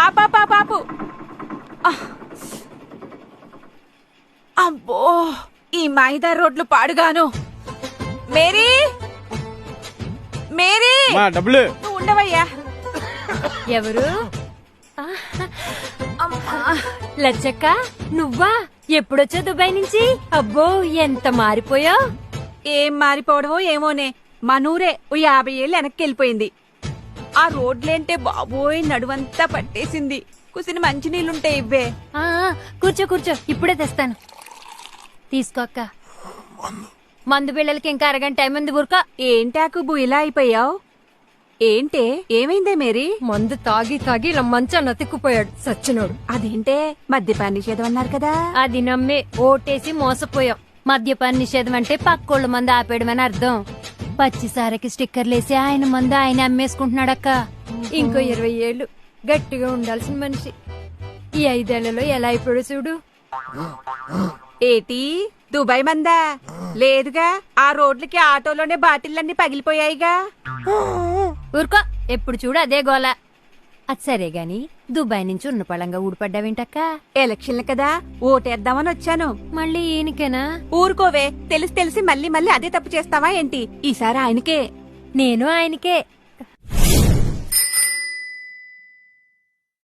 ఆపాపాపాపు. అబ్బో, ఈ మైదా రోడ్లు పాడుగాను. మేరీ, మేరీ, డబ్బులు నువ్వు ఉండవయ్యా. ఎవరు? లచ్చక్క, నువ్వా? ఎప్పుడొచ్చా దుబాయ్ నుంచి? అబ్బో, ఎంత మారిపోయావు. ఏం మారిపోవడమో ఏమోనే, మనూరే ఓ 50 ఏళ్ళు వెనక్కి వెళ్ళిపోయింది. ఆ రోడ్లేంటే బాబోయ్ నడువంతా పట్టేసింది. కుసిన మంచినీళ్ళుంటే ఇవ్వే. కూర్చో కూర్చో, ఇప్పుడే తెస్తాను. తీసుకో అక్క. మందు బిళ్ళలకి ఇంకా అరగంట టైం ఉంది. ఊరుక. ఏంటాకుబు ఇలా అయిపోయావు? ఏంటే, ఏమైందే మేరీ? మందు తాగి తాగి ఇలా మంచాన్ని అతిక్కుపోయాడు సచ్చినోడు. అదేంటే, మద్యపాన నిషేధం అన్నారు కదా. అది నమ్మే ఓటేసి మోసపోయాం. మద్యపాన నిషేధం అంటే పక్కోళ్ళ మందు ఆపేయడమని అర్థం. పచ్చిసారకి స్టిక్కర్లేసి ఆయన మందు ఆయన అమ్మేసుకుంటున్నాడక్క. ఇంకో 20 ఏళ్ళు గట్టిగా ఉండాల్సిన మనిషి ఈ 5 ఏళ్లలో ఎలా అయిపోయాడు చూడు. ఏటి, దుబాయ్ మందా? లేదుగా, ఆ రోడ్లకి ఆటోలోనే బాటిల్లన్నీ పగిలిపోయాయిగా. ఊరుకో, ఎప్పుడు చూడు అదే గోల. అది సరే గాని దుబాయ్ నుంచి ఉన్న పళంగా ఊడిపడ్డావేంటక్క? ఎలక్షన్లు కదా, ఓటేద్దామని వచ్చాను. మళ్ళీ ఈయనకేనా? ఊరుకోవే, తెలిసి తెలిసి మళ్ళీ మళ్ళీ అదే తప్పు చేస్తావా ఏంటి? ఈసారి ఆయనకే. నేను ఆయనకే.